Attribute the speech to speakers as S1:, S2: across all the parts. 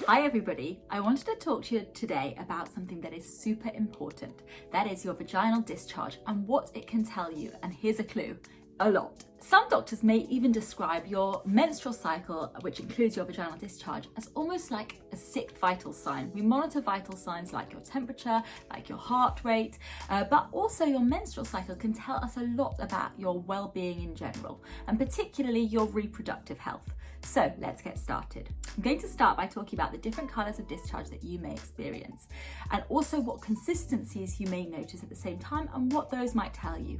S1: Hi everybody, I wanted to talk to you today about something that is super important. That is your vaginal discharge and what it can tell you. And here's a clue, a lot. Some doctors may even describe your menstrual cycle, which includes your vaginal discharge, as almost like a sixth vital sign. We monitor vital signs like your temperature, like your heart rate, but also your menstrual cycle can tell us a lot about your well-being in general, and particularly your reproductive health. So let's get started. I'm going to start by talking about the different colours of discharge that you may experience, and also what consistencies you may notice at the same time and what those might tell you.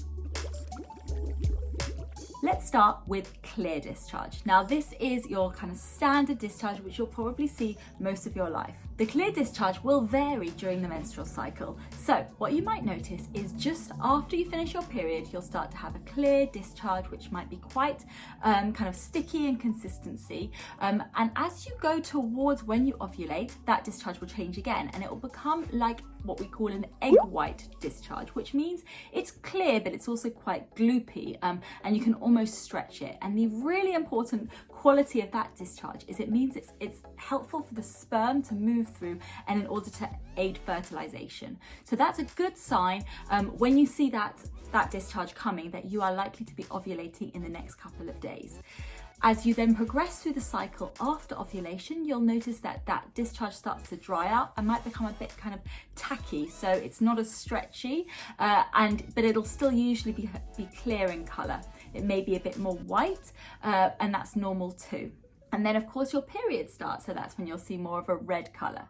S1: Let's start with clear discharge. Now this is your kind of standard discharge, which you'll probably see most of your life. The clear discharge will vary during the menstrual cycle. So what you might notice is just after you finish your period, you'll start to have a clear discharge, which might be quite kind of sticky in consistency. And as you go towards when you ovulate, that discharge will change again and it will become like what we call an egg white discharge, which means it's clear, but it's also quite gloopy, and you can almost stretch it. And the really important quality of that discharge is it means it's helpful for the sperm to move through and in order to aid fertilization. So that's a good sign when you see that discharge coming, that you are likely to be ovulating in the next couple of days. As you then progress through the cycle after ovulation, you'll notice that discharge starts to dry out and might become a bit kind of tacky, so it's not as stretchy, but it'll still usually be clear in colour. It may be a bit more white, and that's normal too. And then of course your period starts, so that's when you'll see more of a red colour.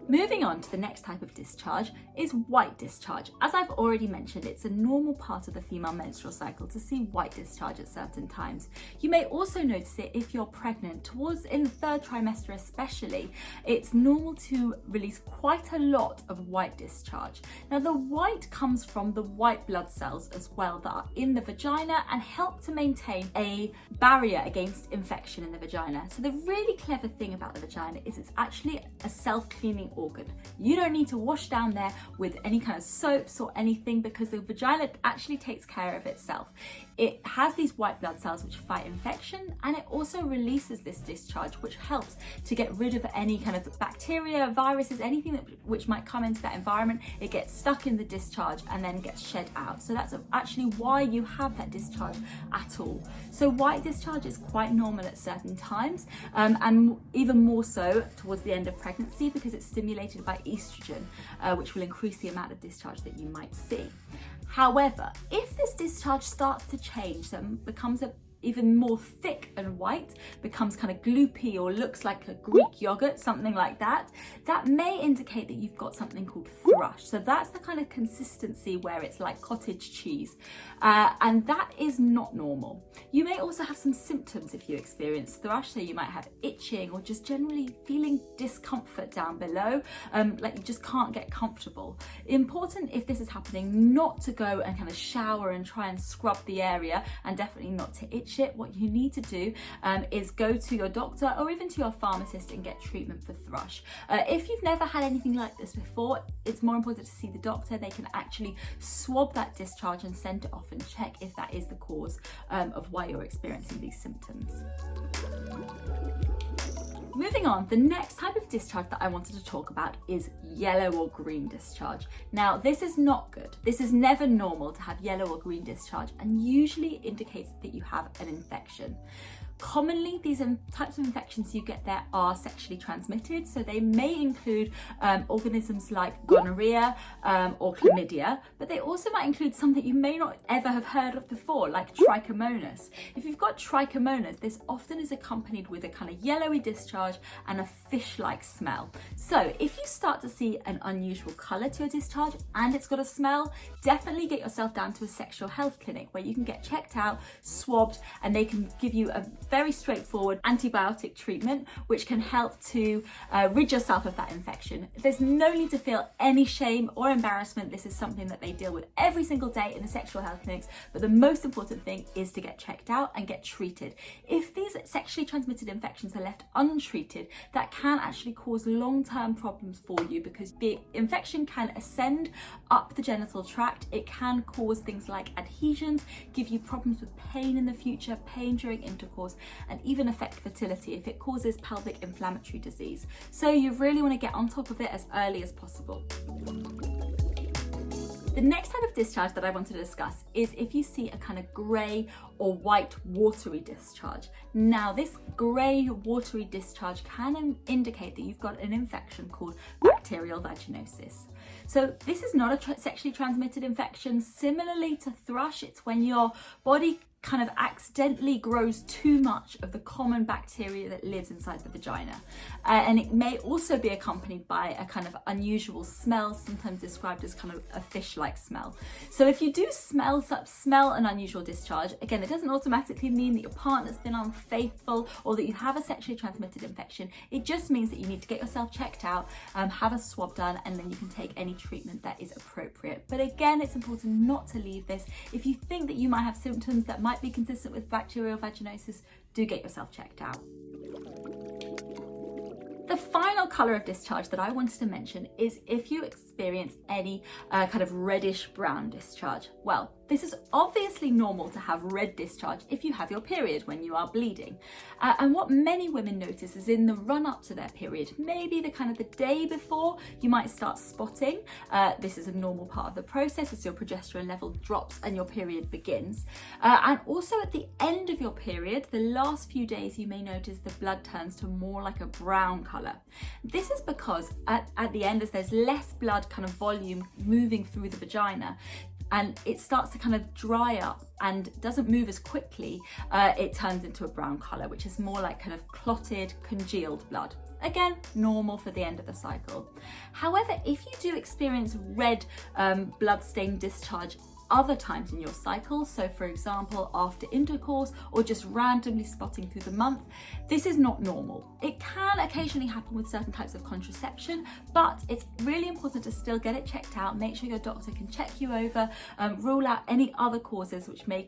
S1: Moving on to the next type of discharge is white discharge. As I've already mentioned, it's a normal part of the female menstrual cycle to see white discharge at certain times. You may also notice it if you're pregnant. In the third trimester especially, it's normal to release quite a lot of white discharge. Now the white comes from the white blood cells as well that are in the vagina and help to maintain a barrier against infection in the vagina. So the really clever thing about the vagina is it's actually a self-cleaning organ. You don't need to wash down there with any kind of soaps or anything because the vagina actually takes care of itself. It has these white blood cells which fight infection, and it also releases this discharge which helps to get rid of any kind of bacteria, viruses, anything which might come into that environment. It gets stuck in the discharge and then gets shed out. So that's actually why you have that discharge at all. So white discharge is quite normal at certain times, and even more so towards the end of pregnancy because it's stimulated by estrogen, which will increase the amount of discharge that you might see. However, if this discharge starts to change and becomes even more thick and white, becomes kind of gloopy or looks like a Greek yogurt, something like that, that may indicate that you've got something called thrush. So that's the kind of consistency where it's like cottage cheese, and that is not normal. You may also have some symptoms if you experience thrush, so you might have itching or just generally feeling discomfort down below, like you just can't get comfortable. Important if this is happening not to go and kind of shower and try and scrub the area, and definitely not to itch it. What you need to do is go to your doctor or even to your pharmacist and get treatment for thrush. If you've never had anything like this before, it's more important to see the doctor. They can actually swab that discharge and send it off and check if that is the cause of why you're experiencing these symptoms. Moving on, the next type of discharge that I wanted to talk about is yellow or green discharge. Now, this is not good. This is never normal to have yellow or green discharge and usually indicates that you have an infection. Commonly, these types of infections you get there are sexually transmitted, so they may include organisms like gonorrhea or chlamydia, but they also might include some that you may not ever have heard of before, like trichomonas. If you've got trichomonas, this often is accompanied with a kind of yellowy discharge and a fish-like smell. So if you start to see an unusual colour to your discharge and it's got a smell, definitely get yourself down to a sexual health clinic where you can get checked out, swabbed, and they can give you a very straightforward antibiotic treatment which can help to rid yourself of that infection. There's no need to feel any shame or embarrassment. This is something that they deal with every single day in the sexual health clinics, but the most important thing is to get checked out and get treated. If these sexually transmitted infections are left untreated, that can actually cause long-term problems for you because the infection can ascend up the genital tract. It can cause things like adhesions, give you problems with pain in the future, pain during intercourse, menopause, and even affect fertility if it causes pelvic inflammatory disease. So you really want to get on top of it as early as possible. The next type of discharge that I want to discuss is if you see a kind of grey or white watery discharge. Now, this grey watery discharge can indicate that you've got an infection called bacterial vaginosis. So this is not a sexually transmitted infection. Similarly to thrush, it's when your body kind of accidentally grows too much of the common bacteria that lives inside the vagina. And it may also be accompanied by a kind of unusual smell, sometimes described as kind of a fish-like smell. So if you do smell an unusual discharge, again, it doesn't automatically mean that your partner's been unfaithful or that you have a sexually transmitted infection. It just means that you need to get yourself checked out, have a swab done, and then you can take any treatment that is appropriate. But again, it's important not to leave this. If you think that you might have symptoms that might be consistent with bacterial vaginosis, do get yourself checked out. The final colour of discharge that I wanted to mention is if you experience any kind of reddish brown discharge. Well, this is obviously normal to have red discharge if you have your period when you are bleeding. And what many women notice is in the run up to their period, maybe the day before, you might start spotting. This is a normal part of the process as your progesterone level drops and your period begins. And also at the end of your period, the last few days, you may notice the blood turns to more like a brown colour. This is because at the end, as there's less blood kind of volume moving through the vagina, and it starts to kind of dry up and doesn't move as quickly, it turns into a brown colour, which is more like kind of clotted, congealed blood. Again, normal for the end of the cycle. However, if you do experience red blood-stained discharge other times in your cycle, so for example after intercourse or just randomly spotting through the month, this is not normal. It can occasionally happen with certain types of contraception, but it's really important to still get it checked out. Make sure your doctor can check you over, rule out any other causes which may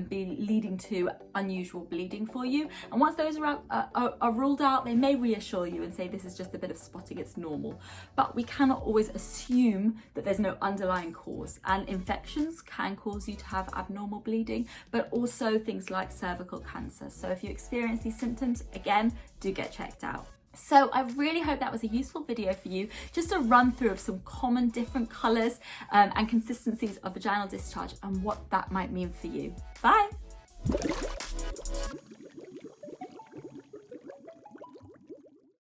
S1: be leading to unusual bleeding for you. And once those are ruled out, they may reassure you and say this is just a bit of spotting, it's normal. But we cannot always assume that there's no underlying cause, and infections can cause you to have abnormal bleeding, but also things like cervical cancer. So if you experience these symptoms, again, do get checked out. So I really hope that was a useful video for you, just a run through of some common different colours and consistencies of vaginal discharge and what that might mean for you. Bye!